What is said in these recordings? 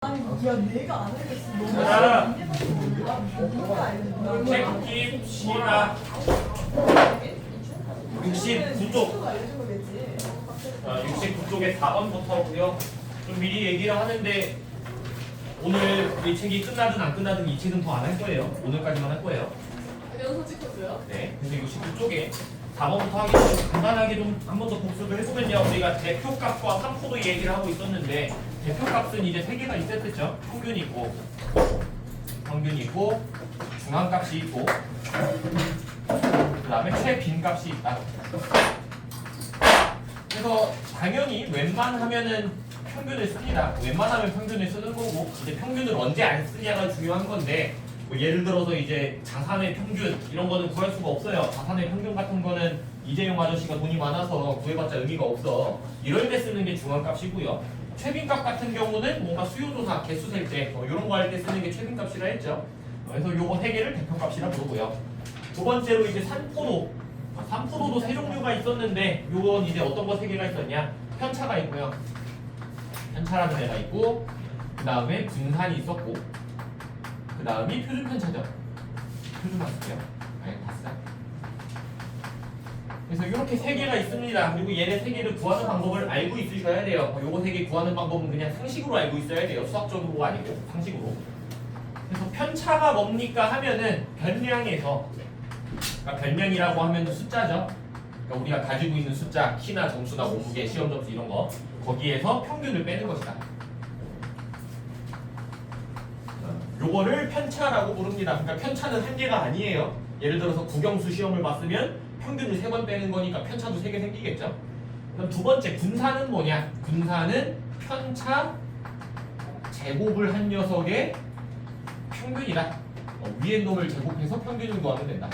야, 내가 안 알겠어. 너무 자, 누가 알려줘? 책임 시작. 69쪽. 69쪽에 4번부터고요. 좀 미리 얘기를 하는데 오늘 이 책이 끝나든 안 끝나든 이 책은 더 안 할 거예요. 오늘까지만 할 거예요. 연서 찍혔어요? 네. 그래서 69쪽에 4번부터 하기 전에 간단하게 좀 한 번 더 복습을 해보면요. 우리가 대표값과 삼포도 얘기를 하고 있었는데 대표값은 이제 세 개가 있었죠. 평균 있고 중앙값이 있고 그 다음에 최빈값이 있다. 그래서 당연히 웬만하면은 평균을 씁니다. 웬만하면 평균을 쓰는 거고 이제 평균을 언제 안 쓰냐가 중요한 건데 뭐 예를 들어서 이제 자산의 평균 이런 거는 구할 수가 없어요. 자산의 평균 같은 거는 이재용 아저씨가 돈이 많아서 구해봤자 의미가 없어. 이럴 때 쓰는 게 중앙값이고요. 최빈값 같은 경우는 뭔가 수요조사, 개수 셀 때 이런 거 할 때 쓰는 게 최빈값이라 했죠. 그래서 요거 세 개를 대표값이라 부르고요. 두 번째로 이제 산포도. 산포도도 세 종류가 있었는데 요건 이제 어떤 거 세 개가 있었냐? 편차가 있고요. 편차라는 애가 있고 그 다음에 분산이 있었고 그 다음이 표준 편차죠. 표준만 쓸게요. 네, 봤어요. 그래서 이렇게 세 개가 있습니다. 그리고 얘네 세 개를 구하는 방법을 알고 있으셔야 돼요. 요거 세 개 구하는 방법은 그냥 상식으로 알고 있어야 돼요. 수학적으로가 아니고 상식으로. 그래서 편차가 뭡니까 하면은 변량에서 그러니까 변량이라고 하면 숫자죠. 그러니까 우리가 가지고 있는 숫자, 키나 점수나 몸무게, 시험 점수 이런 거 거기에서 평균을 빼는 것이다. 요거를 편차라고 부릅니다. 그러니까 편차는 한 개가 아니에요. 예를 들어서 국영수 시험을 봤으면 평균을 3번 빼는 거니까 편차도 3개 생기겠죠. 그럼 두 번째 분산은 뭐냐? 분산은 편차 제곱을 한 녀석의 평균이다. 위의 놈을 제곱해서 평균을 구하면 된다.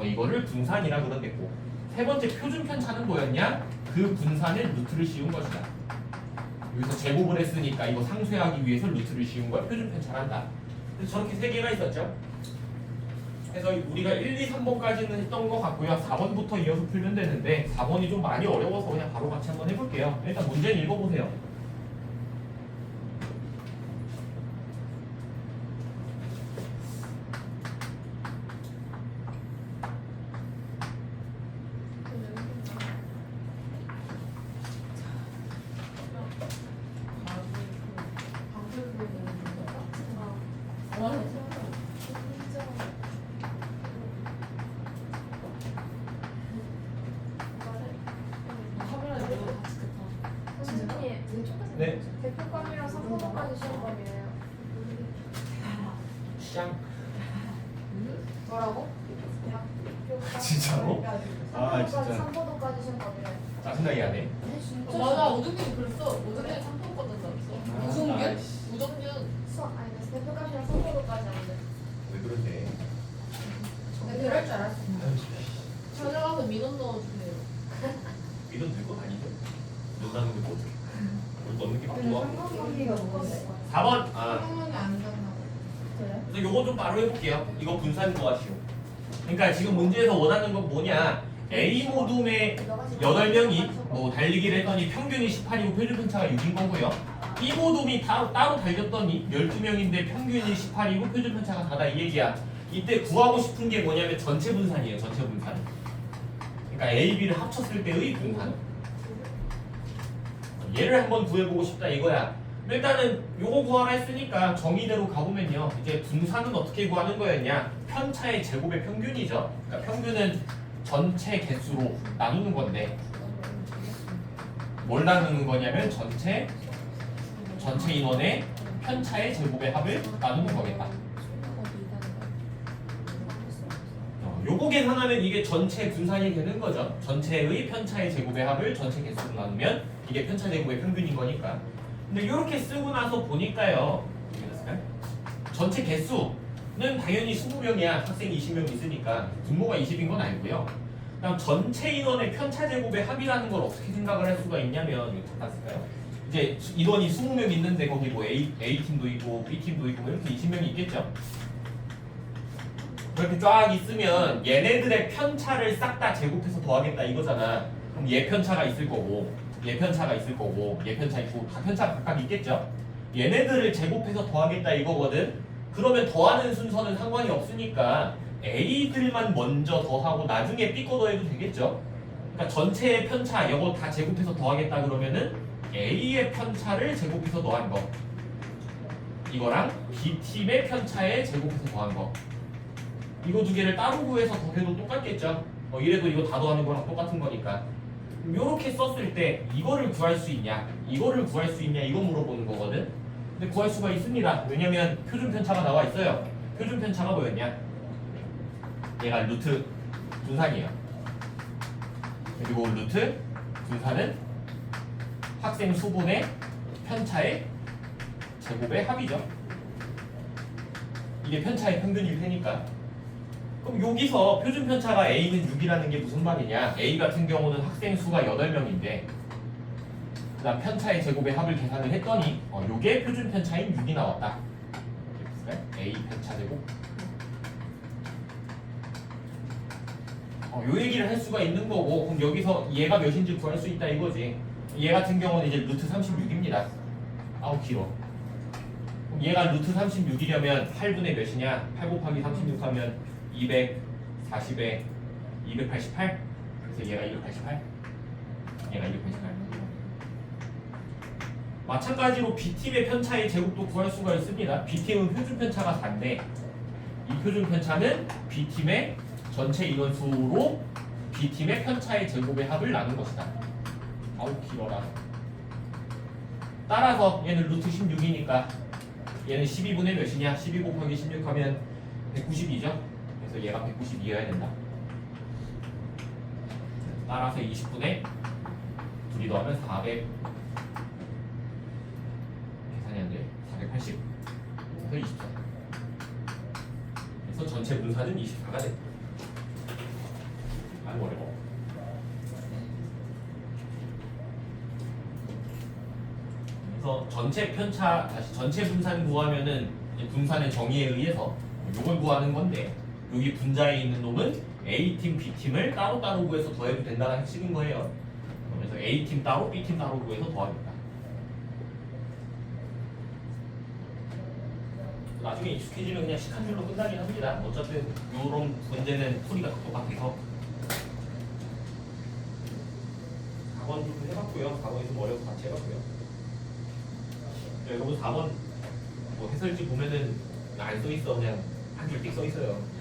이거를 분산이라 그러겠고 세 번째 표준 편차는 뭐였냐? 그 분산의 루트를 씌운 것이다. 여기서 제곱을 했으니까 이거 상쇄하기 위해서 루트를 씌운 걸 표준 편차란다. 그래서 저렇게 세 개가 있었죠. 그래서 우리가 1, 2, 3번까지는 했던 것 같고요. 4번부터 이어서 풀면 되는데 4번이 좀 많이 어려워서 그냥 바로 같이 한번 해볼게요. 일단 문제는 읽어보세요. 네. 대표감이랑 상호도까지 시험감이에요. 시장. 뭐라고? 진짜로? 아, 진짜. 상호도까지 시험감이래. 짜증나게 하네. 진짜? 맞아, 오정균이 그랬어. 오정균이 상품 받는다 그랬어. 우정균? 우정균. 수학 아니 대표감이랑 상호도까지 안 돼. 왜 그런데? 내가 그럴 줄 알았어. 찾아가서 민원 넣어주세요. 이런 들고 다니죠? 넣는다는 게 뭐 어떻게? 우리 넣는 게 근데 바꾸어? 상호관계가 뭔데? 4번. 아. 상호관계 안 된다고. 그래? 그래서 요거 좀 바로 해볼게요. 이거 분산인 것 같아요. 그러니까 지금 문제에서 원하는 건 뭐냐? A 모둠의 8명이 뭐 달리기를 했더니 평균이 18이고 표준 편차가 6인 거고요. B 모둠이 따로 달렸더니 12명인데 평균이 18이고 표준 편차가 4다 이 얘기야. 이때 구하고 싶은 게 뭐냐면 전체 분산이에요. 전체 분산. 그러니까 A, B를 합쳤을 때의 분산. 얘를 한번 구해보고 싶다 이거야. 일단은 요거 구하라 했으니까 정의대로 가보면요. 이제 분산은 어떻게 구하는 거였냐? 편차의 제곱의 평균이죠. 그러니까 평균은 전체 개수로 나누는 건데 뭘 나누는 거냐면 전체 인원의 편차의 제곱의 합을 나누는 거겠다. 요거 계산하면 이게 전체 분산이 되는 거죠. 전체의 편차의 제곱의 합을 전체 개수로 나누면 이게 편차 제곱의 평균인 거니까. 근데 이렇게 쓰고 나서 보니까요. 전체 개수는 당연히 20명이야. 학생 20명 있으니까 분모가 20인 건 알고요. 그다음 전체 인원의 편차 제곱의 합이라는 걸 어떻게 생각을 할 수가 있냐면 이거 잠깐 쓸까요? 이제 인원이 20명 있는데 거기 뭐 A팀도 있고 B팀도 있고 이렇게 20명이 있겠죠. 그렇게 쫙 있으면 얘네들의 편차를 싹 다 제곱해서 더하겠다 이거잖아. 그럼 얘 편차가 있을 거고 얘 편차가 있을 거고 얘 편차 있고 다 편차 각각 있겠죠. 얘네들을 제곱해서 더하겠다 이거거든. 그러면 더하는 순서는 상관이 없으니까 A들만 먼저 더하고 나중에 B 거 더해도 되겠죠. 그러니까 전체의 편차 이거 다 제곱해서 더하겠다 그러면은 A의 편차를 제곱해서 더한 거 이거랑 B팀의 편차에 제곱해서 더한 거 이거 두 개를 따로 구해서 더해도 똑같겠죠. 이래도 이거 다 더하는 거랑 똑같은 거니까. 이렇게 썼을 때 이거를 구할 수 있냐 이거를 구할 수 있냐 이거 물어보는 거거든. 근데 구할 수가 있습니다. 왜냐면 표준 편차가 나와 있어요. 표준 편차가 뭐였냐? 얘가 루트 분산이에요. 그리고 루트 분산은 학생 수분의 편차의 제곱의 합이죠. 이게 편차의 평균일 테니까. 그럼 여기서 표준 편차가 A는 6이라는 게 무슨 말이냐? A 같은 경우는 학생 수가 8명인데 그다음 편차의 제곱의 합을 계산을 했더니 요게 표준 편차인 6이 나왔다. A 편차 제곱. 요 얘기를 할 수가 있는 거고 그럼 여기서 얘가 몇인지 구할 수 있다 이거지. 얘 같은 경우는 이제 루트 36입니다. 아우 길어. 그럼 얘가 루트 36이려면 8분의 몇이냐? 8 곱하기 36 하면 240에 288. 그래서 얘가 288. 얘가 288. 마찬가지로 B팀의 편차의 제곱도 구할 수가 있습니다. B팀은 표준 편차가 4인데 이 표준 편차는 B팀의 전체 인원수로 B팀의 편차의 제곱의 합을 나눈 것이다. 아우 길어라. 따라서 얘는 루트 16이니까 얘는 12분의 몇이냐? 12 곱하기 16 하면 192죠? 그래서 얘가 192여야 된다. 따라서 20분의 둘이 더하면 400 계산이 안 돼. 480 그래서 24. 그래서 전체 분산은 24가 돼. 아이고 어려워. 그래서 전체 편차 다시 전체 분산 구하면은 이제 분산의 정의에 의해서 요걸 구하는 건데 여기 분자에 있는 놈은 A팀, B팀을 따로따로 구해서 더해도 된다는 핵심인 거예요. 그래서 A팀 따로, B팀 따로 구해서 더하겠다. 나중에 익숙해지면 그냥 식 한 줄로 끝나긴 합니다. 어차피 요런 문제는 풀이가 똑같아서 과거도 해봤고요. 과거에서 뭐 어려서 같이 해봤고요. 여러분 4번 뭐 해설지 보면은 안 써있어. 그냥 한 줄 띡 써있어요.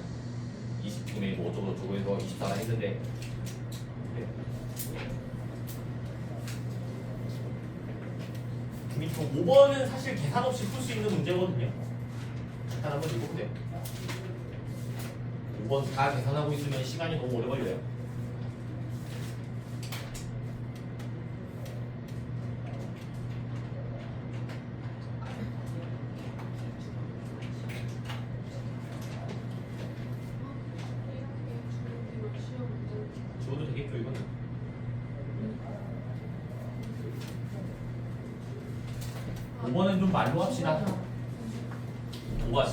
20분의 뭐 어쩌고 해서 24가 했는데 네. 밑으로 5번은 사실 계산 없이 풀 수 있는 문제거든요. 일단 한번 읽어보세요. 5번 다 계산하고 있으면 시간이 너무 오래 걸려요. 지워도 되겠죠 이거는. 5번은 좀 말로 합시다. 5번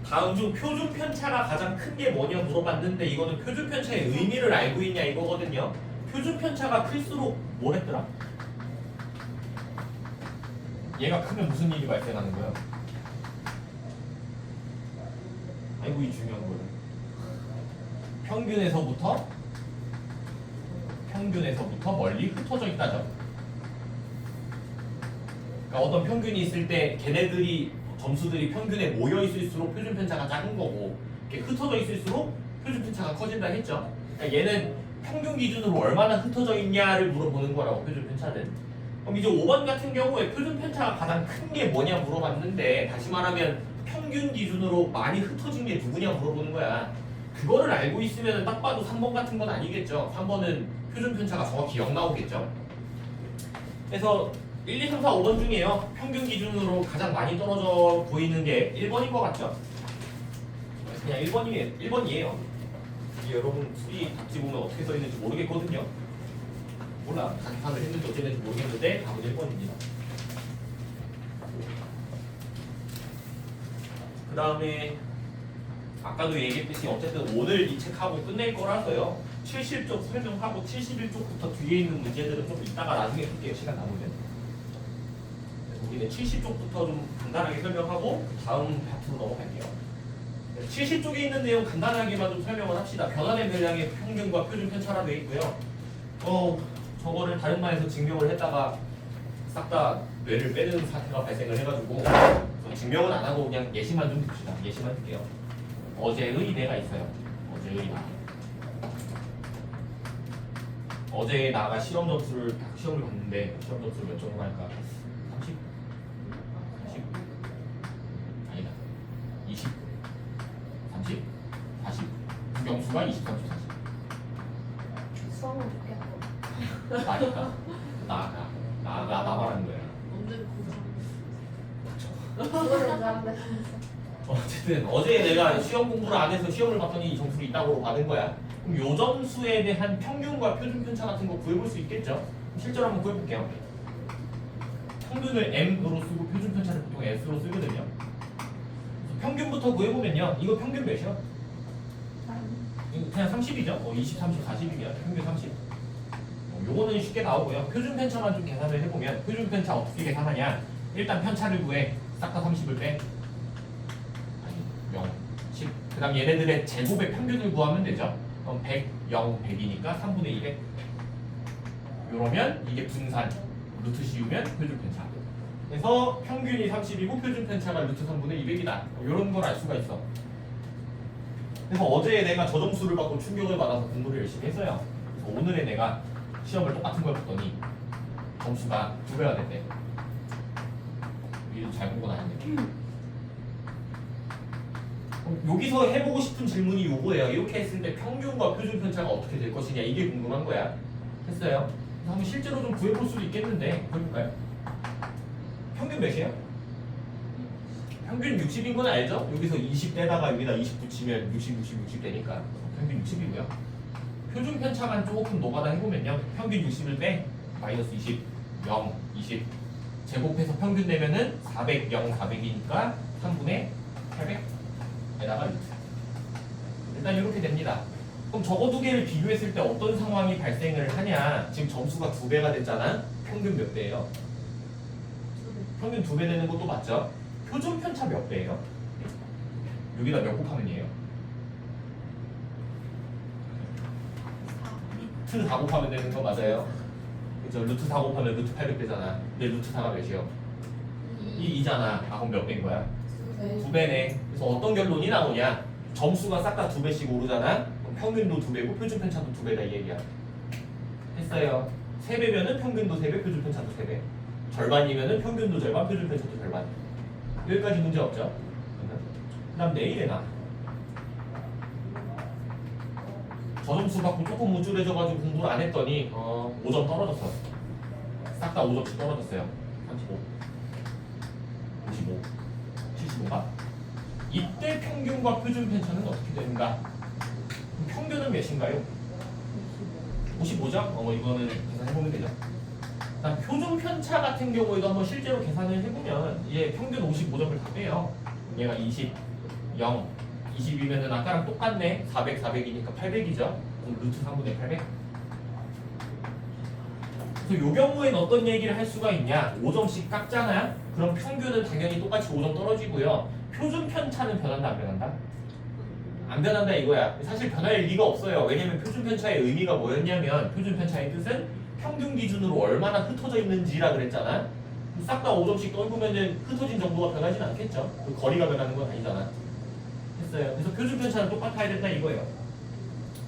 다음 중 표준 편차가 가장 큰 게 뭐냐 물어봤는데 이거는 표준 편차의 의미를 알고 있냐 이거거든요. 표준 편차가 클수록 뭘 했더라? 얘가 크면 무슨 일이 발생하는 거야? 아이고 이 중요한 거를 평균에서부터 멀리 흩어져 있다죠. 그러니까 어떤 평균이 있을 때 걔네들이 점수들이 평균에 모여 있을수록 표준 편차가 작은 거고 이렇게 흩어져 있을수록 표준 편차가 커진다 했죠. 그러니까 얘는 평균 기준으로 얼마나 흩어져 있냐를 물어보는 거라고 표준 편차는. 그럼 이제 5번 같은 경우에 표준 편차가 가장 큰 게 뭐냐 물어봤는데 다시 말하면 평균 기준으로 많이 흩어진 게 누구냐 물어보는 거야. 그거를 알고 있으면 딱 봐도 3번 같은 건 아니겠죠. 3번은 표준 편차가 정확히 0 나오겠죠. 그래서 1, 2, 3, 4, 5번 중에요. 평균 기준으로 가장 많이 떨어져 보이는 게 1번인 것 같죠? 그냥 1번이에요. 여러분 수리 답지 보면 어떻게 써 있는지 모르겠거든요. 몰라. 계산을 했는지 어떻게 됐는지 모르겠는데 답은 1번입니다. 그 다음에 아까도 얘기했듯이 어쨌든 오늘 이 책하고 끝낼 거라서요. 70쪽 설명하고 71쪽부터 뒤에 있는 문제들은 좀 이따가 나중에 풀게요. 시간 남으면. 여기는 70쪽부터 좀 간단하게 설명하고 다음 파트로 넘어갈게요. 70쪽에 있는 내용 간단하게만 좀 설명을 합시다. 변화된 배량의 평균과 표준 편차라 되어 있고요. 저거를 다른 말에서 증명을 했다가 싹 다 뇌를 빼는 사태가 발생을 해가지고 증명은 안 하고 그냥 예시만 좀 듭시다. 예시만 듭게요. 어제의 내가 있어요. 어제의 나. 어제 나가 시험 점수를 딱 시험을 봤는데 시험 점수를 몇 점으로 할까? 30? 40? 아니다. 20? 30? 40? 국영수가 20, 30, 40. 수학은 좋겠고. 나니까 나 말하는 거야. 언제는 고장. 그거를 잘하는데. 어쨌든 어제 내가 시험 공부를 안 해서 시험을 봤더니 이 점수를 이따구로 받은 거야. 그럼 요 점수에 대한 평균과 표준 편차 같은 거 구해볼 수 있겠죠? 그럼 실제로 한번 구해볼게요. 평균을 m으로 쓰고 표준 편차를 보통 s로 쓰거든요. 그래서 평균부터 구해보면요. 이거 평균 몇이요? 이거 그냥 30이죠? 20, 30, 40이면 평균 30. 요거는 쉽게 나오고요. 표준 편차만 좀 계산을 해보면 표준 편차 어떻게 계산하냐? 일단 편차를 구해. 싹 다 30을 빼. 0, 10. 그 다음 얘네들의 제곱의 평균을 구하면 되죠. 그럼 100, 0, 100이니까 3분의 200. 이러면 이게 분산. 루트 씌우면 표준 편차. 그래서 평균이 30이고 표준 편차가 루트 3분의 200이다. 이런 걸 알 수가 있어. 그래서 어제 내가 저 점수를 받고 충격을 받아서 공부를 열심히 했어요. 그래서 오늘의 내가 시험을 똑같은 걸 봤더니 점수가 2배가 됐대. 이거 잘 보고 나왔네. 여기서 해보고 싶은 질문이 요거예요. 이렇게 했을 때 평균과 표준 편차가 어떻게 될 것이냐 이게 궁금한 거야. 했어요. 한번 실제로 좀 구해볼 수도 있겠는데 해볼까요? 평균 몇이에요? 평균 60인 건 알죠? 여기서 20 떼다가 여기다 20 붙이면 60, 60, 60 되니까 평균 60이고요. 표준 편차만 조금 노가다 해보면요. 평균 60을 빼 마이너스 20, 0, 20 제곱해서 평균 내면은 400, 0, 400이니까 3분의 800에다가 일단 이렇게 됩니다. 그럼 저거 두 개를 비교했을 때 어떤 상황이 발생을 하냐? 지금 점수가 2배가 됐잖아. 평균 몇 배예요? 평균 2배 되는 것도 맞죠? 표준 편차 몇 배예요? 여기다 몇 곱하면이에요? 루트 4 곱하면 되는 거 맞아요? 그죠? 루트 4 곱하면 루트 800 되잖아. 근데 루트 4가 몇이요? 2잖아. 그럼 몇 배인 거야? 2배네. 그래서 어떤 결론이 나오냐? 점수가 싹 다 2배씩 오르잖아. 그럼 평균도 2배고 표준 편차도 2배다 이 얘기야. 했어요. 3배면은 평균도 3배, 표준 편차도 3배. 절반이면은 평균도 절반, 표준 편차도 절반. 여기까지 문제 없죠? 그 다음 내일에 나. 저 점수 받고 조금 우쭐해져가지고 공부를 안 했더니 5점 떨어졌어. 싹 다 5점씩 떨어졌어요. 35, 55, 75가. 이때 평균과 표준 편차는 어떻게 되는가? 평균은 몇인가요? 55죠? 이거는 계산해보면 되죠. 그다음 표준 편차 같은 경우에도 한번 실제로 계산을 해보면 얘 평균 55점을 다 빼요. 얘가 20, 0, 20이면은 아까랑 똑같네. 400, 400이니까 800이죠. 그럼 루트 3분의 800. 그래서 요 경우에는 어떤 얘기를 할 수가 있냐? 5점씩 깎잖아. 그럼 평균은 당연히 똑같이 5점 떨어지고요. 표준 편차는 변한다 안 변한다? 안 변한다 이거야. 사실 변할 리가 없어요. 왜냐면 표준 편차의 의미가 뭐였냐면 표준 편차의 뜻은 평균 기준으로 얼마나 흩어져 있는지라 그랬잖아. 싹 다 5점씩 떨구면은 흩어진 정도가 변하진 않겠죠. 그 거리가 변하는 건 아니잖아. 했어요. 그래서 표준 편차는 똑같아야 된다 이거예요.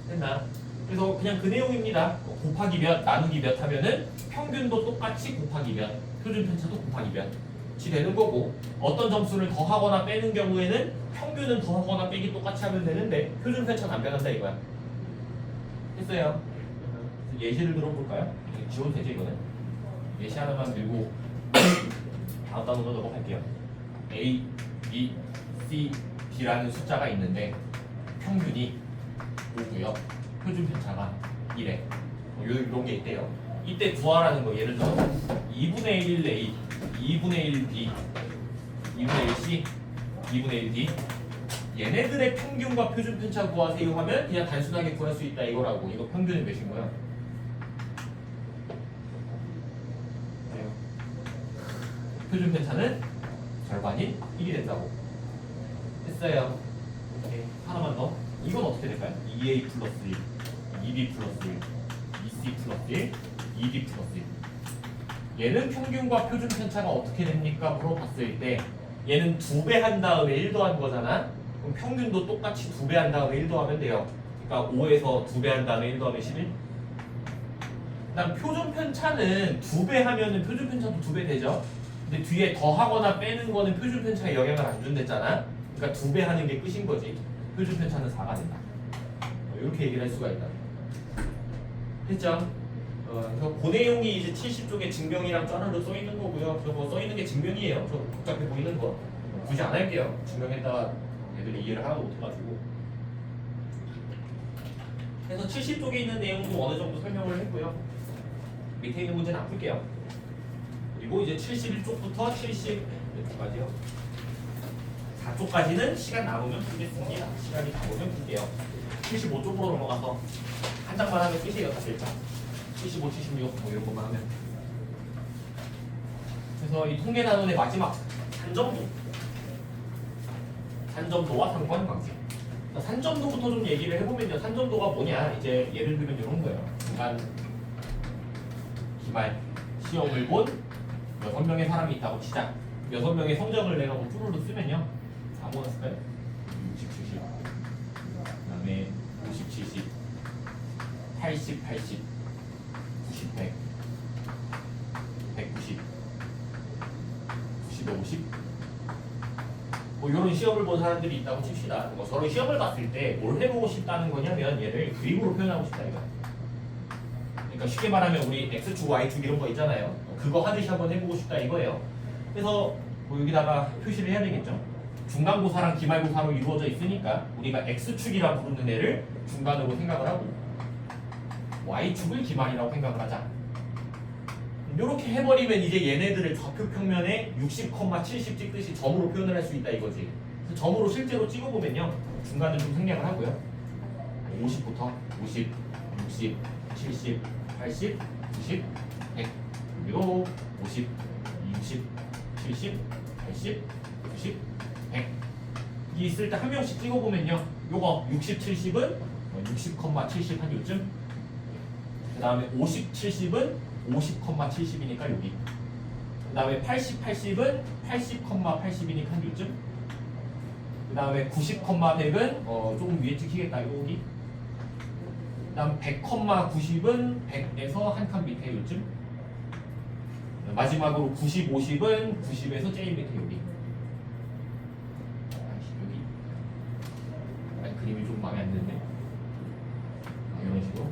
됐나? 그래서 그냥 그 내용입니다. 곱하기 몇, 나누기 몇 하면은 평균도 똑같이 곱하기 몇, 표준 편차도 곱하기 몇이 되는 거고, 어떤 점수를 더하거나 빼는 경우에는 평균은 더하거나 빼기 똑같이 하면 되는데 표준 편차는 안 변한다 이거야. 했어요. 예시를 들어볼까요? 지워도 되지 이거는? 예시 하나만 들고 다음 단어로 넘어갈게요. A, B, C, D라는 숫자가 있는데 평균이 5고요. 표준 편차가 1에 이런 게 있대요. 이때 구하라는 거 예를 들어 2분의 1 A, 2분의 1 B, 2분의 1 C, 2분의 1 D 얘네들의 평균과 표준 편차 구하세요 하면 그냥 단순하게 구할 수 있다 이거라고. 이거 평균은 몇인 거야? 표준 편차는 절반인 1이 된다고 했어요. 오케이. 하나만 더. 이건 어떻게 될까요? 2a 플러스 1, 2b 플러스 1, 2c 플러스 1, 2d 플러스 1. 얘는 평균과 표준 편차가 어떻게 됩니까? 물어봤을 때 얘는 2배 한 다음에 1 더한 거잖아. 그럼 평균도 똑같이 2배 한 다음에 1 더하면 돼요. 그러니까 5에서 2배 한 다음에 1 더하면 11. 그다음 표준 편차는 2배 하면은 표준 편차도 2배 되죠. 근데 뒤에 더하거나 빼는 거는 표준 편차에 영향을 안 준댔잖아. 그러니까 2배 하는 게 끝인 거지. 표준 편차는 4가 된다. 이렇게 얘기를 할 수가 있다. 됐죠? 그래서 그 내용이 이제 70쪽에 증명이랑 쩌르르 써 있는 거고요. 저거 써 있는 게 증명이에요. 저 복잡해 보이는 거 굳이 안 할게요. 증명했다가 애들이 이해를 하나도 못 해가지고. 그래서 70쪽에 있는 내용도 어느 정도 설명을 했고요. 밑에 있는 문제는 안 풀게요. 그리고 이제 71쪽부터 70까지요. 4쪽까지는 시간 남으면 풀겠습니다. 시간이 남으면 풀게요. 75쪽으로 넘어가서 한 장만 하면 끝이에요. 다 일단 75, 76 뭐 이런 것만 하면. 그래서 이 통계 단원의 마지막 산점도와 상관관계. 산점도부터 좀 얘기를 해보면요. 산점도가 뭐냐? 이제 예를 들면 이런 거예요. 중간 기말 시험을 본 6명의 사람이 있다고 치자. 6명의 성적을 내가 뭐 쭈루루 쓰면요. 아무거나 쓸까요? 60, 70 그다음에 50, 70 80, 80 90, 100 190 90, 50 뭐 이런 시험을 본 사람들이 있다고 칩시다. 뭐 서로 시험을 봤을 때 뭘 해보고 싶다는 거냐면 얘를 그림으로 표현하고 싶다 이거. 그러니까 쉽게 말하면 우리 X축, Y축 이런 거 있잖아요. 그거 하듯이 한번 해보고 싶다 이거예요. 그래서 뭐 여기다가 표시를 해야 되겠죠. 중간고사랑 기말고사로 이루어져 있으니까 우리가 X축이라 부르는 애를 중간으로 생각을 하고 Y축을 기말이라고 생각을 하자. 이렇게 해버리면 이제 얘네들을 좌표 평면에 60, 70 찍듯이 점으로 표현을 할 수 있다 이거지. 그래서 점으로 실제로 찍어보면요. 중간을 좀 생략을 하고요. 50부터 50, 60, 70, 80, 90, 100 그리고 50, 60, 70, 80, 90, 100 이 있을 때 한 명씩 찍어보면요. 요거 60, 70은 60,70 한 요쯤. 그 다음에 50, 70은 50,70이니까 여기. 그 다음에 80, 80은 80,80이니까 한 요쯤. 그 다음에 90,100은 조금 위에 찍히겠다 여기. 그 다음 100,90은 100에서 한 칸 밑에 요쯤. 마지막으로 90, 50은 90에서 제일 밑에 여기. 여기. 아니, 그림이 좀 마음에 안 드는데. 이런 식으로.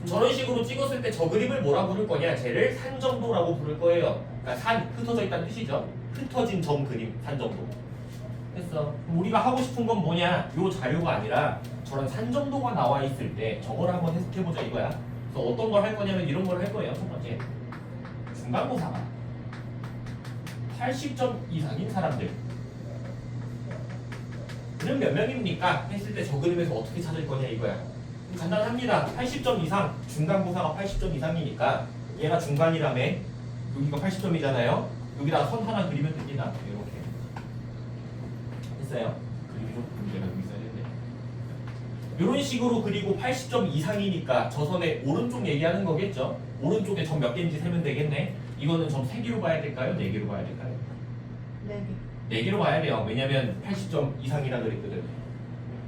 저런 식으로 찍었을 때 저 그림을 뭐라 부를 거냐? 쟤를 산점도라고 부를 거예요. 그러니까 산, 흩어져 있다는 뜻이죠. 흩어진 점 그림, 산점도. 됐어. 우리가 하고 싶은 건 뭐냐? 요 자료가 아니라 저런 산점도가 나와 있을 때 저걸 한번 해석해보자 이거야. 그래서 어떤 걸 할 거냐면 이런 걸 할 거예요. 첫 번째. 중간고사가 80점 이상인 사람들. 그는 몇 명입니까? 했을 때 저 그림에서 어떻게 찾을 거냐 이거야. 간단합니다. 80점 이상, 중간고사가 80점 이상이니까 얘가 중간이라며 여기가 80점이잖아요. 여기다 선 하나 그리면 됩니다. 이렇게 됐어요. 그림이 좀 문제가 좀 있어야 되는데 이런 식으로 그리고 80점 이상이니까 저 선의 오른쪽 얘기하는 거겠죠. 오른쪽에 점 몇 개인지 세면 되겠네. 이거는 점 3개로 봐야 될까요? 4개로 봐야 될까요? 4개. 4개로 봐야 돼요. 왜냐면 80점 이상이라 그랬거든.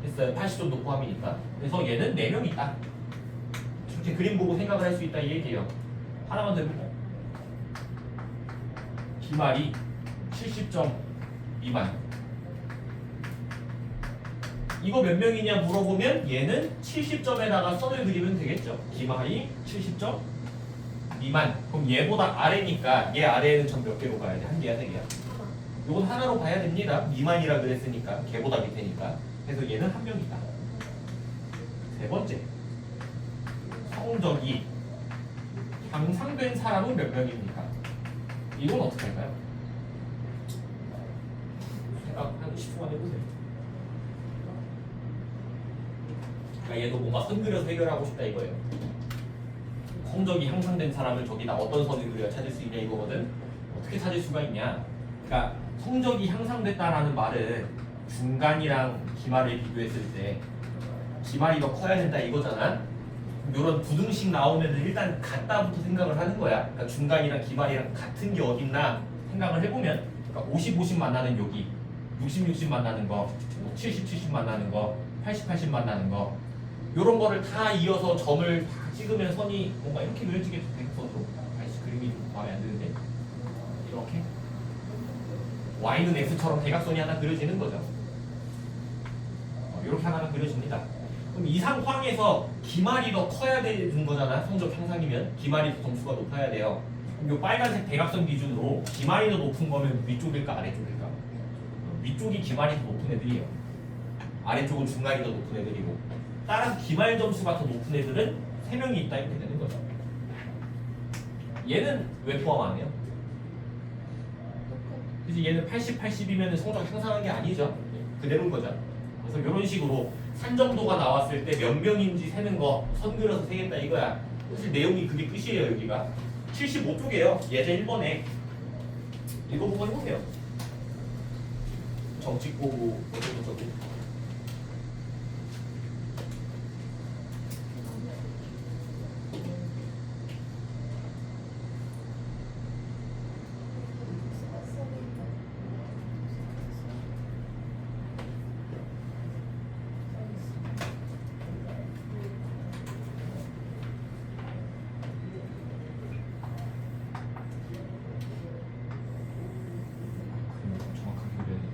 됐어요. 80점도 포함이니까. 그래서 얘는 4명 있다. 이렇게 그림 보고 생각을 할 수 있다 이 얘기예요. 하나만 더 해볼까요? 기말이 70점 미만. 이거 몇 명이냐 물어보면 얘는 70점에다가 선을 그리면 되겠죠. 기말이 70점 미만. 그럼 얘보다 아래니까 얘 아래에는 점 몇 개로 가야 돼? 한 개야, 3개야? 이건 하나로 봐야 됩니다. 미만이라 그랬으니까 걔보다 밑에니까. 그래서 얘는 한 명이다. 세 번째, 성적이 향상된 사람은 몇 명입니까? 이건 어떻게 할까요? 생각 한 10초만 해보세요. 그러니까 얘도 뭔가 선 그려서 해결하고 싶다 이거예요. 성적이 향상된 사람을 저기다 어떤 선을 그려야 찾을 수 있냐 이거거든. 어떻게 찾을 수가 있냐? 그러니까 성적이 향상됐다라는 말은 중간이랑 기말을 비교했을 때 기말이 더 커야 된다 이거잖아. 이런 부등식 나오면 일단 같다부터 생각을 하는 거야. 그러니까 중간이랑 기말이랑 같은 게 어딨나 생각을 해보면, 그러니까 50, 50 만나는 여기, 60, 60 만나는 거, 70, 70 만나는 거, 80, 80 만나는 거, 이런 거를 다 이어서 점을 다 찍으면 선이 뭔가 이렇게 그려지게 되겠어도, 아이씨 그림이 좀 마음에 안 드는데, 이렇게 y는 x처럼 대각선이 하나 그려지는 거죠. 이렇게 하나가 그려집니다. 그럼 이 상황에서 기말이 더 커야 되는 거잖아. 성적 향상이면 기말이 더 점수가 높아야 돼요. 그럼 이 빨간색 대각선 기준으로 기말이 더 높은 거면 위쪽일까 아래쪽일까? 위쪽이 기말이 더 높은 애들이에요. 아래쪽은 중간이 더 높은 애들이고, 따라서 기말 점수가 더 높은 애들은 3명이 있다 이렇게 되는 거죠. 얘는 왜 포함 안 해요? 그래서 얘는 80, 80이면 성적 향상한 게 아니죠. 그대로인 거죠. 그래서 이런 식으로 산정도가 나왔을 때 몇 명인지 세는 거 선 그려서 세겠다 이거야. 사실 내용이 그게 끝이에요. 여기가 75쪽이에요. 예제 1번에 읽어보고 해보세요. 정식 보고 어쩌고저쩌고. 정확하게 그려야 돼.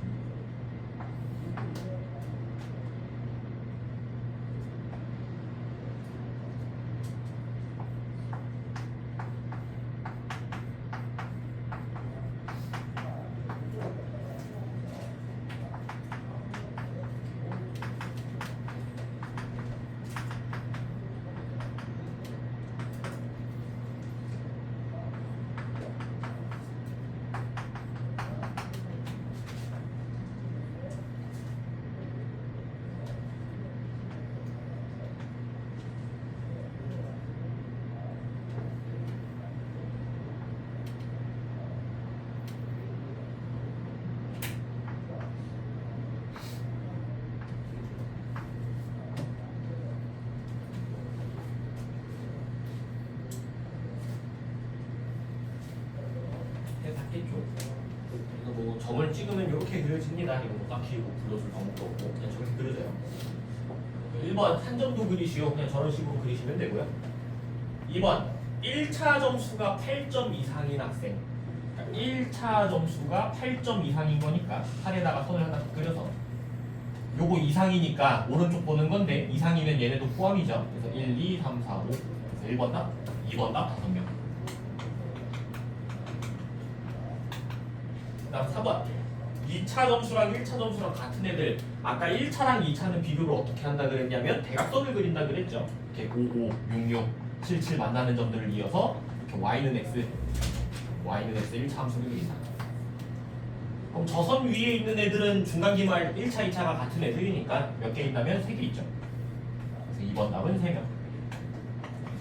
해봤겠죠. 그래서 뭐 점을 찍으면 이렇게 그려집니다. 이거 뭐 딱히 뭐 불러줄 방법도 없고 그냥 저렇게 그려져요. 1번 산점도 그리시오. 그냥 저런 식으로 그리시면 되고요. 2번 1차 점수가 8점 이상인 학생. 그러니까 1차 점수가 8점 이상인 거니까 8에다가 선을 하나 그려서 요거 이상이니까 오른쪽 보는 건데 이상이면 얘네도 포함이죠. 그래서 1, 2, 3, 4, 5 그래서 1번 답, 2번 답 5명. 그 다음 4번 2차 점수랑 1차 점수랑 같은 애들 아까 1차랑 2차는 비교를 어떻게 한다 그랬냐면 대각선을 그린다 그랬죠. 이렇게 5, 5, 6, 6, 7, 7 만나는 점들을 이어서 이렇게 y는 x 1차 함수를 그린다. 그럼 저 선 위에 있는 애들은 중간기말 1차, 2차가 같은 애들이니까 몇 개 있다면 3개 있죠. 그래서 2번 답은 3명.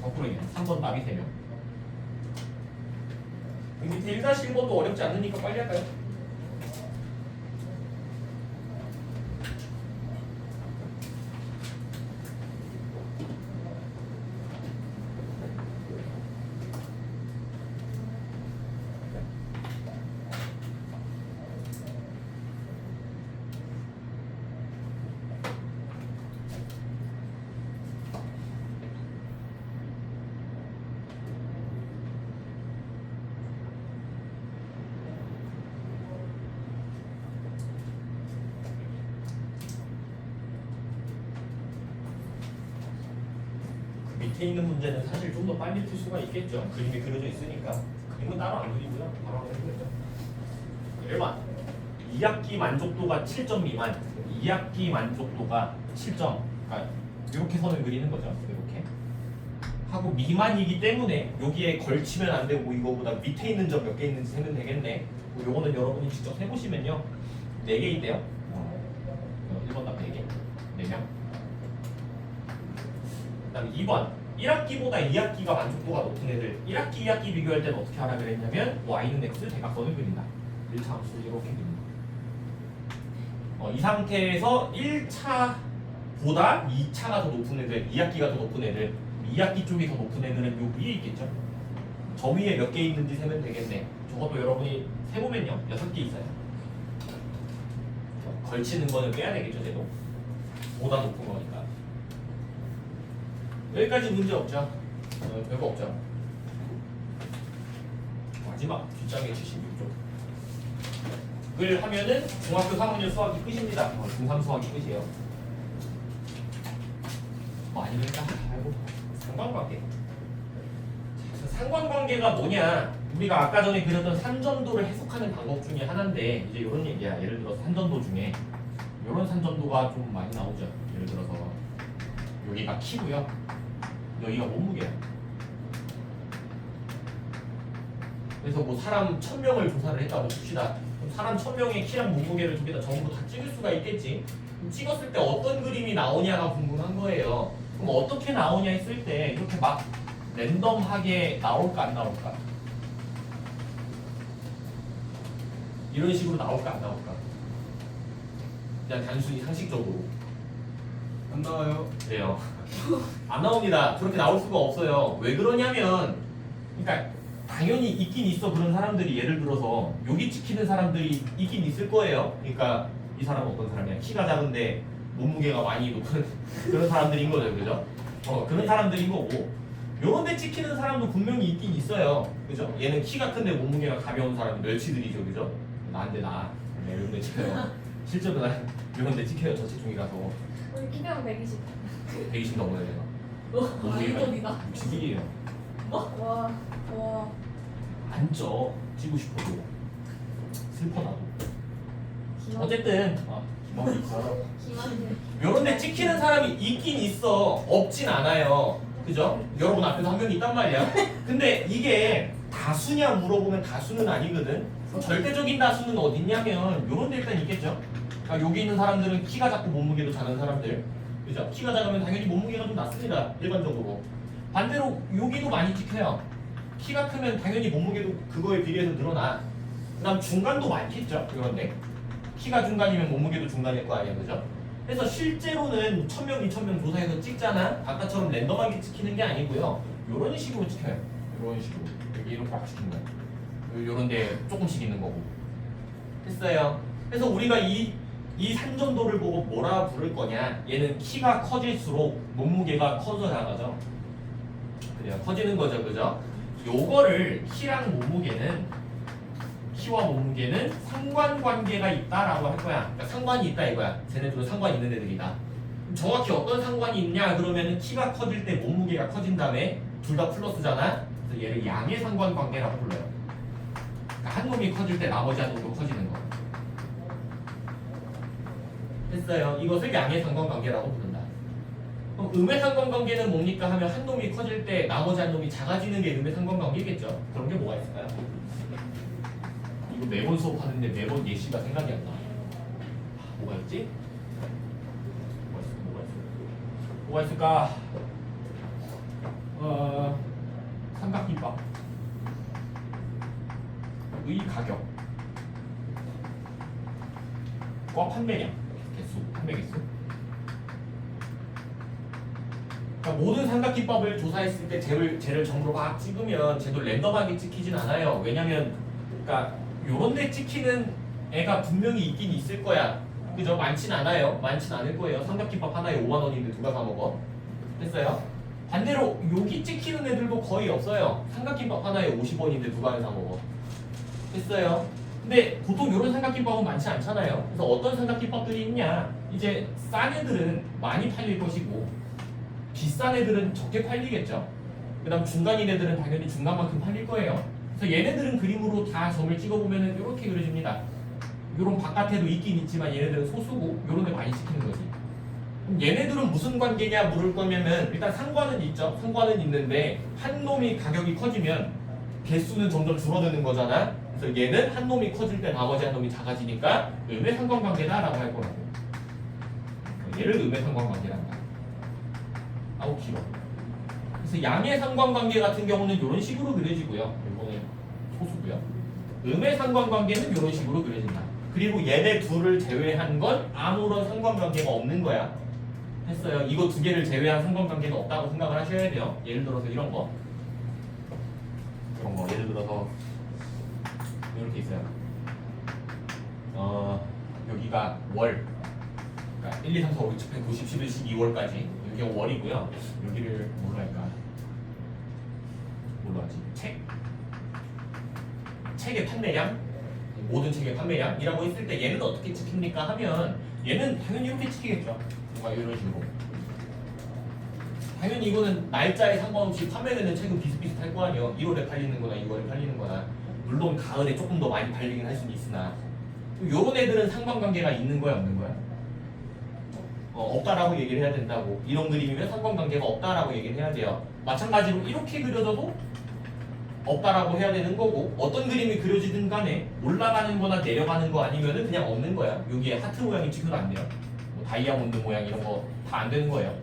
거꾸로 얘기해 3번 답이 3명. 밑에 1-1번도 어렵지 않으니까 빨리 할까요? 밑에 있는 문제는 사실 좀 더 빨리 풀 수가 있겠죠. 그림이 그려져 있으니까. 그림은 따로 안 그리고요. 바로 하면 되겠죠. 1번 2학기 만족도가 7점 미만. 2학기 만족도가 7점. 그러니까 이렇게 선을 그리는 거죠. 이렇게 하고 미만이기 때문에 여기에 걸치면 안 되고 이거보다 밑에 있는 점 몇 개 있는지 세면 되겠네. 뭐 요거는 여러분이 직접 해보시면요 4개 있대요. 1번 답 4개 4명. 그 다음에 2번 1학기보다 2학기가 만족도가 높은 애들 1학기, 2학기 비교할 때는 어떻게 하라 그랬냐면 y는 x 대각선을 그린다. 1차 함수를 이렇게 그린다. 이 상태에서 1차보다 2차가 더 높은 애들 2학기가 더 높은 애들 2학기 쪽이 더 높은 애들은 요 위에 있겠죠. 저 위에 몇 개 있는지 세면 되겠네. 저것도 여러분이 세보면요 6개 있어요. 걸치는 거는 빼야 되겠죠. 쟤도 보다 높은 거니까. 여기까지 문제 없죠? 별거 없죠? 마지막 뒷장에 76쪽 그걸 하면은 중학교 3학년 수학이 끝입니다. 중3 수학이 끝이에요. 아니니까 아이고 상관관계. 상관관계가 뭐냐? 우리가 아까 전에 그렸던 산전도를 해석하는 방법 중에 하나인데 이제 이런 얘기야. 예를 들어서 산전도 중에 이런 산전도가 좀 많이 나오죠. 예를 들어서 여기가 키고요. 여기가 몸무게야. 그래서 뭐 사람 1000명을 조사를 했다고 칩시다. 그럼 사람 1000명의 키랑 몸무게를 두 개 다 전부 다 찍을 수가 있겠지. 그럼 찍었을 때 어떤 그림이 나오냐가 궁금한 거예요. 그럼 어떻게 나오냐 했을 때 이렇게 막 랜덤하게 나올까 안 나올까? 이런 식으로 나올까 안 나올까? 그냥 단순히 상식적으로 안 나와요. 그래요. 안 나옵니다. 그렇게 나올 수가 없어요. 왜 그러냐면 그러니까 당연히 있긴 있어. 그런 사람들이 예를 들어서 여기 찍히는 사람들이 있긴 있을 거예요. 그러니까 이 사람은 어떤 사람이야? 키가 작은데 몸무게가 많이 높은 그런 사람들인 거죠. 그죠? 그런 사람들인 거고 요런 데 찍히는 사람도 분명히 있긴 있어요. 그죠? 얘는 키가 큰데 몸무게가 가벼운 사람이 멸치들이죠. 그죠? 나한테 나 이런 데 찍혀요. 실제로 나 이런 데 찍혀요. 저 체중이라서 우리 키병 120. 120 넘어야 돼요. 아이돌이다. 61이에요. 와. 안 쪄. 찌고 싶어도 슬퍼 나도. 어쨌든 기만이 있어. 기만이. 요런 데 찍히는 사람이 있긴 있어. 없진 않아요. 그죠? 여러분 앞에서 한 명이 있단 말이야. 근데 이게 다수냐 물어보면 다수는 아니거든. 절대적인 다수는 어딨냐면 요런 데 일단 있겠죠. 그러니까 여기 있는 사람들은 키가 작고 몸무게도 작은 사람들. 그죠? 키가 작으면 당연히 몸무게가 좀 낮습니다. 일반적으로. 반대로 여기도 많이 찍혀요. 키가 크면 당연히 몸무게도 그거에 비례해서 늘어나. 그 다음 중간도 많겠죠. 요런데. 키가 중간이면 몸무게도 중간일 거 아니야. 그죠? 그래서 실제로는 1000명, 2000명 조사해서 찍잖아. 아까처럼 랜덤하게 찍히는 게 아니고요. 요런 식으로 찍혀요. 요런 식으로. 여기 이렇게 막 찍힌 거야. 요런데 조금씩 있는 거고. 됐어요. 그래서 우리가 이 산전도를 보고 뭐라 부를 거냐. 얘는 키가 커질수록 몸무게가 커져 나가죠. 그래요. 커지는 거죠. 그죠? 요거를 키랑 몸무게는 키와 몸무게는 상관관계가 있다라고 할 거야. 그러니까 상관이 있다 이거야. 쟤네들은 상관이 있는 애들이다. 정확히 어떤 상관이 있냐 그러면은 키가 커질 때 몸무게가 커진 다음에 둘 다 플러스잖아. 그래서 얘를 양의 상관관계라고 불러요. 그러니까 한 놈이 커질 때 나머지 한 놈도 커지는 거. 됐어요. 이것을 양의 상관관계라고 부른다. 그럼 음의 상관관계는 뭡니까 하면 한 놈이 커질 때 나머지 한 놈이 작아지는 게 음의 상관관계겠죠. 그런 게 뭐가 있을까요? 이거 매번 수업하는데 매번 예시가 생각이 안 나. 뭐가 있지? 뭐가 있을까? 삼각김밥. 의 가격. 과 판매량. 개수. 판매 개수. 그러니까 모든 삼각김밥을 조사했을 때 쟤를 점으로 막 찍으면 쟤도 랜덤하게 찍히진 않아요. 왜냐면 그러니까 요런 데 찍히는 애가 분명히 있긴 있을 거야. 그죠? 많진 않아요. 많진 않을 거예요. 삼각김밥 하나에 5만 원인데 누가 사 먹어? 됐어요? 반대로 여기 찍히는 애들도 거의 없어요. 삼각김밥 하나에 50원인데 누가 사 먹어? 됐어요? 근데 보통 이런 삼각김밥은 많지 않잖아요. 그래서 어떤 삼각김밥들이 있냐? 이제 싼 애들은 많이 팔릴 것이고 비싼 애들은 적게 팔리겠죠. 그 다음 중간인 애들은 당연히 중간만큼 팔릴 거예요. 그래서 얘네들은 그림으로 다 점을 찍어보면 이렇게 그려집니다. 요런 바깥에도 있긴 있지만 얘네들은 소수고 요런 데 많이 찍히는 거지. 그럼 얘네들은 무슨 관계냐 물을 거면은 일단 상관은 있죠. 상관은 있는데 한 놈이 가격이 커지면 개수는 점점 줄어드는 거잖아. 그래서 얘는 한 놈이 커질 때 나머지 한 놈이 작아지니까 음의 상관관계다라고 할 거라고. 얘를 음의 상관관계란다. 아우 길어. 그래서 양의 상관관계 같은 경우는 이런 식으로 그려지고요. 이거는 소수고요. 음의 상관관계는 이런 식으로 그려진다. 그리고 얘네 둘을 제외한 건 아무런 상관관계가 없는 거야. 했어요. 이거 두 개를 제외한 상관관계는 없다고 생각을 하셔야 돼요. 예를 들어서 이런 거. 예를 들어서 이렇게 있어요. 여기가 월. 그러니까 1, 2, 3, 4, 5, 6, 7, 8, 9, 10, 11, 12월까지. 여기가 월이고요. 여기를 뭘로 할까? 뭘로 하지? 책의 판매량? 모든 책의 판매량이라고 했을 때 얘는 어떻게 찍힙니까 하면 얘는 당연히 이렇게 찍히겠죠. 뭔가 이런 식으로. 당연히 이거는 날짜에 상관없이 판매되는 책은 비슷비슷할 거 아니에요. 1월에 팔리는 거나 2월에 팔리는 거나. 물론 가을에 조금 더 많이 팔리긴 할 수는 있으나 요런 애들은 상관관계가 있는 거야 없는 거야? 없다라고 얘기를 해야 된다고. 이런 그림이면 상관관계가 없다라고 얘기를 해야 돼요. 마찬가지로 이렇게 그려져도 없다라고 해야 되는 거고, 어떤 그림이 그려지든 간에 올라가는 거나 내려가는 거 아니면은 그냥 없는 거야. 여기에 하트 모양이 찍혀도 안 돼요. 뭐 다이아몬드 모양 이런 거 다 안 되는 거예요.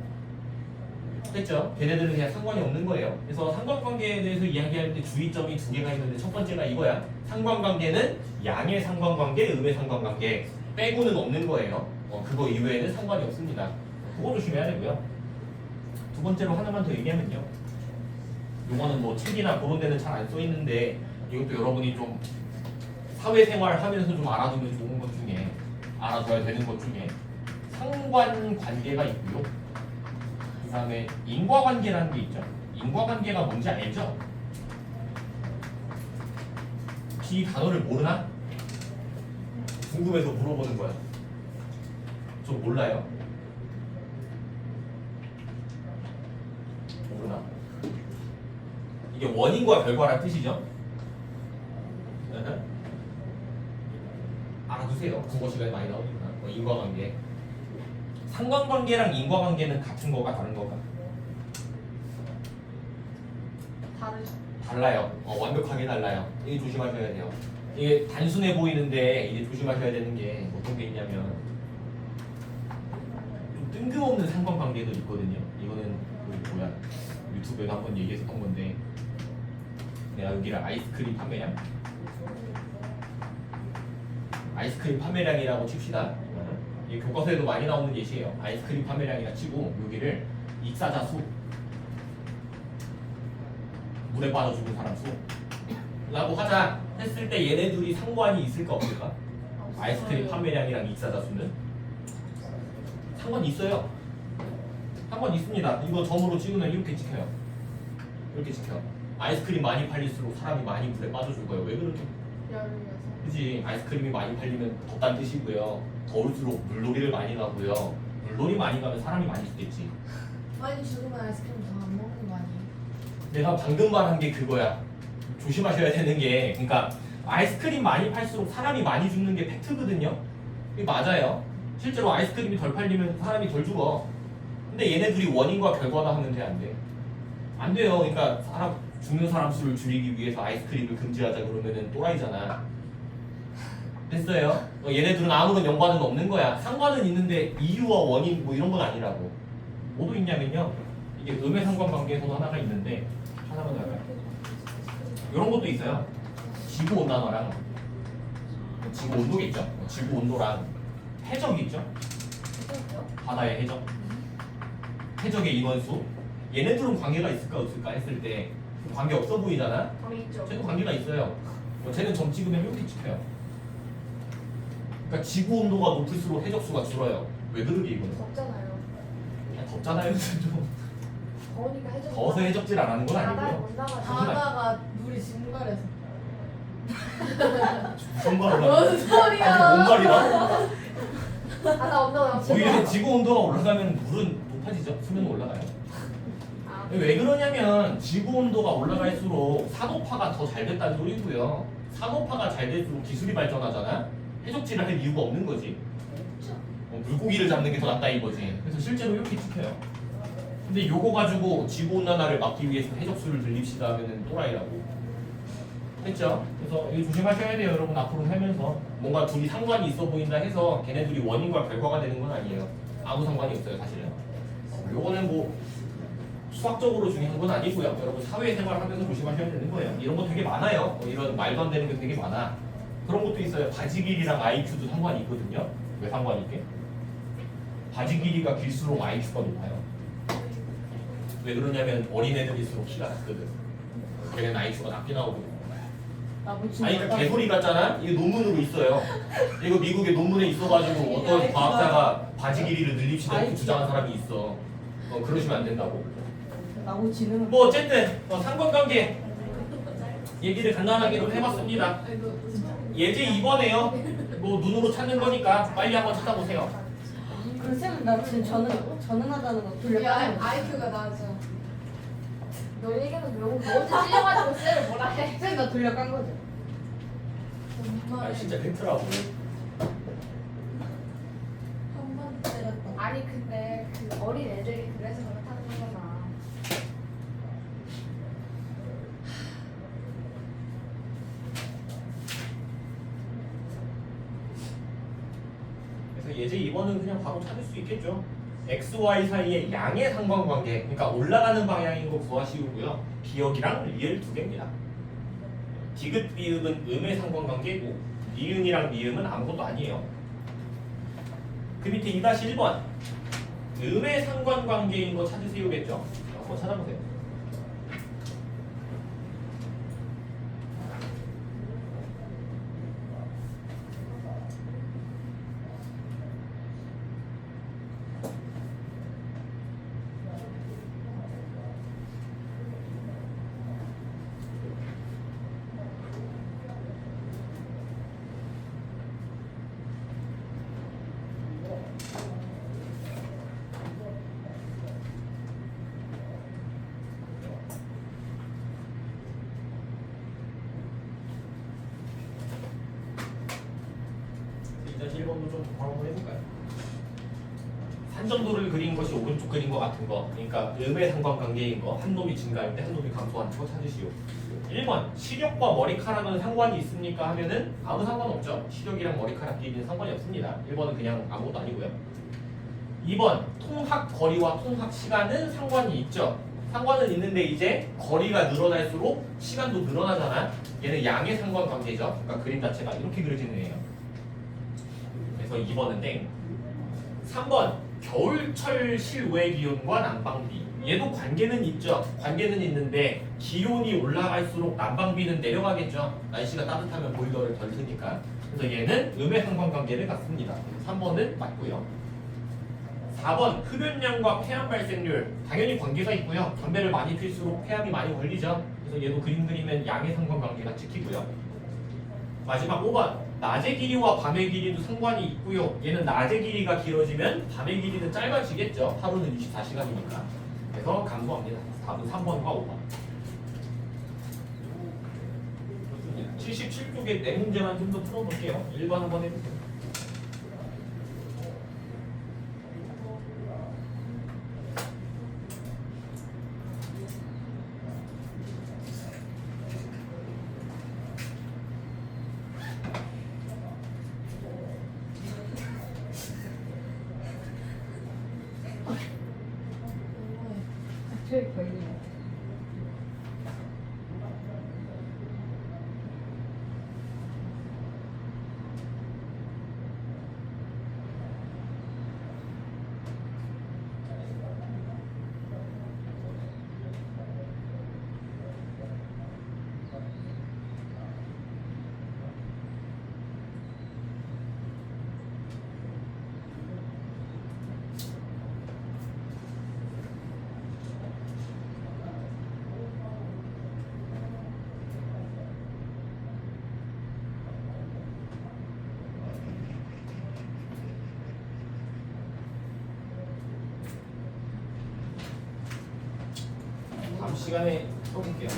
됐죠? 걔네들은 그냥 상관이 없는 거예요. 그래서 상관관계에 대해서 이야기할 때 주의점이 두 개가 있는데 첫 번째가 이거야. 상관관계는 양의 상관관계, 음의 상관관계 빼고는 없는 거예요. 그거 이외에는 상관이 없습니다. 그거 조심해야 되고요. 두 번째로 하나만 더 얘기하면요. 요거는 뭐 책이나 그런 데는 잘 안 써 있는데 이것도 여러분이 좀 사회생활 하면서 좀 알아두면 좋은 것 중에 알아둬야 되는 것 중에 상관관계가 있고요. 그 다음에 인과관계라는 게 있죠. 인과관계가 뭔지 알죠? 이 단어를 모르나? 궁금해서 물어보는 거야. 좀 몰라요? 모르나? 이게 원인과 결과란 뜻이죠? 알아두세요. 국어 시간에 많이 나오니까. 인과관계. 상관관계랑 인과관계는 같은 거가 다른 거가? 달라요. 완벽하게 달라요. 이게 조심하셔야 돼요. 이게 단순해 보이는데 이게 조심하셔야 되는 게 어떤 게 있냐면 좀 뜬금없는 상관관계도 있거든요. 이거는 뭐야? 유튜브에도 한번 얘기했었던 건데 내가 여기를 아이스크림 판매량? 아이스크림 판매량이라고 칩시다. 이 교과서에도 많이 나오는 예시예요. 아이스크림 판매량이라 치고 여기를 익사자 수, 물에 빠져 죽은 사람 수라고 하자 했을 때 얘네 둘이 상관이 있을까 없을까? 아이스크림 판매량이랑 익사자 수는 상관이 있어요. 상관이 있습니다. 이거 점으로 찍으면 이렇게 찍혀요. 이렇게 찍혀. 아이스크림 많이 팔릴수록 사람이 많이 물에 빠져 죽어요. 왜 그러지? 그지? 아이스크림이 많이 팔리면 덥다는 뜻이고요. 더울수록 물놀이를 많이 가고요. 물놀이 많이 가면 사람이 많이 죽겠지. 많이 죽으면 아이스크림 더 안 먹는 거 아니에요? 내가 방금 말한 게 그거야. 조심하셔야 되는 게, 그러니까 아이스크림 많이 팔수록 사람이 많이 죽는 게 팩트거든요. 이게 맞아요. 실제로 아이스크림이 덜 팔리면 사람이 덜 죽어. 근데 얘네들이 원인과 결과다 하면 돼, 안 돼? 안 돼요. 그러니까 죽는 사람 수를 줄이기 위해서 아이스크림을 금지하자 그러면은 또라이잖아. 됐어요? 얘네들은 아무런 연관은 없는 거야. 상관은 있는데 이유와 원인 뭐 이런 건 아니라고. 뭐도 있냐면요. 이게 음의 상관관계에서도 하나가 있는데 하나만 더 할까요? 이런 것도 있어요. 지구 온난화랑 지구 온도겠죠. 지구 온도랑 해적이 있죠. 바다의 해적. 해적의 인원수. 얘네들은 관계가 있을까 없을까 했을 때 관계 없어 보이잖아. 쟤는 관계가 있어요. 쟤는 점 찍으면 이렇게 찍혀요. 그러니까 지구 온도가 높을수록 해적 수가 줄어요. 왜 그러게 이거는? 덥잖아요. 그냥 덥잖아요. 좀 더우니까 해적. 더워서 해적질 안 하는 건 바다에 아니고요. 못 나가죠. 바다가 물이 증발해서. 무슨 말을 하는 무슨 소리야? 아니 뭔 말이야? 바다 온도가 오히려 지구 온도가 올라가면 물은 높아지죠. 수면은 올라가요. 왜 그러냐면 지구 온도가 올라갈수록 산호파가 더 잘 됐다는 소리고요. 산호파가 잘 될수록 기술이 발전하잖아. 해적질을 할 이유가 없는 거지. 물고기를 잡는 게 더 낫다 이거지. 그래서 실제로 이렇게 찍혀요. 근데 요거 가지고 지구 온난화를 막기 위해서 해적수를 늘립시다 하면은 또라이라고. 됐죠? 그래서 이거 조심하셔야 돼요, 여러분. 앞으로 살면서 뭔가 둘이 상관이 있어 보인다 해서 걔네들이 원인과 결과가 되는 건 아니에요. 아무 상관이 없어요, 사실은. 요거는 뭐 수학적으로 중요한 건 아니고요. 여러분 사회생활 하면서 조심하셔야 되는 거예요. 이런 거 되게 많아요. 이런 말도 안 되는 게 되게 많아. 그런 것도 있어요. 바지 길이랑 IQ도 상관이 있거든요. 왜 상관이 있게? 바지 길이가 길수록 IQ가 높아요. 왜 그러냐면 어린애들일수록 키가 작거든. 걔네는 IQ가 낮게 나오거든. 아니 그러니까 개소리 같잖아? 이게 논문으로 있어요. 이거 미국의 논문에 있어가지고 어떤 과학자가 바지 길이를 늘립시다 이렇게 주장한 사람이 있어. 그러시면 안 된다고. 나무 지능은 뭐 어쨌든 상관관계 얘기를 간단하게 좀 해봤습니다. 예제 2번에요. 뭐 눈으로 찾는 거니까 빨리 한번 찾아보세요. 쌤, 나 지금 전능하다는 거 돌려 야, 까먹었어. IQ가 낮아. 너 얘기는 너무 너한테 찔려가지고 쌤을 뭐라 해. 쌤, 나 돌려 깐 거지. 아 진짜 팩트라고. 한번 때렸다. 아니 근데 그 어린 애들이 그래서 그렇다는 거잖아. 그래서 예제 2번은 그냥 바로 찾을 수 있겠죠. x, y 사이의 양의 상관관계, 그러니까 올라가는 방향인 거 구하시고요. 기억이랑 리을 두 개입니다. 디귿, 비읍은 음의 상관관계고 니은이랑 미음은 아무것도 아니에요. 그 밑에 2-1번 음의 상관관계인 거 찾으세요겠죠. 한번 찾아보세요. 일단 1번도 좀 바로 한번 해볼까요? 산정도를 그린 것이 오른쪽 그린 것 같은 거, 그러니까 음의 상관관계인 거, 한 놈이 증가할 때 한 놈이 감소하는 거 찾으시오. 1번 시력과 머리카락은 상관이 있습니까? 하면은 아무 상관없죠. 시력이랑 머리카락 길이는 상관이 없습니다. 1번은 그냥 아무것도 아니고요. 2번 통학 거리와 통학 시간은 상관이 있죠. 상관은 있는데 이제 거리가 늘어날수록 시간도 늘어나잖아. 얘는 양의 상관관계죠. 그러니까 그림 자체가 이렇게 그려지는 애예요. 그래서 2번은 땡. 3번 겨울철 실외 기온과 난방비. 얘도 관계는 있죠. 관계는 있는데 기온이 올라갈수록 난방비는 내려가겠죠. 날씨가 따뜻하면 보일러를 덜 트니까. 그래서 얘는 음의 상관관계를 갖습니다. 3번은 맞고요. 4번 흡연량과 폐암 발생률. 당연히 관계가 있고요. 담배를 많이 필수록 폐암이 많이 걸리죠. 그래서 얘도 그림 그리면 양의 상관관계가 찍히고요. 마지막 5번 낮의 길이와 밤의 길이도 상관이 있고요. 얘는 낮의 길이가 길어지면 밤의 길이는 짧아지겠죠. 하루는 24시간이니까. 그래서 감소합니다. 답은 3번과 5번. 77쪽에 네 문제만 좀 더 풀어볼게요. 1번 한번 해보세요. 제일 걸리네. 다음 시간에 써볼게요.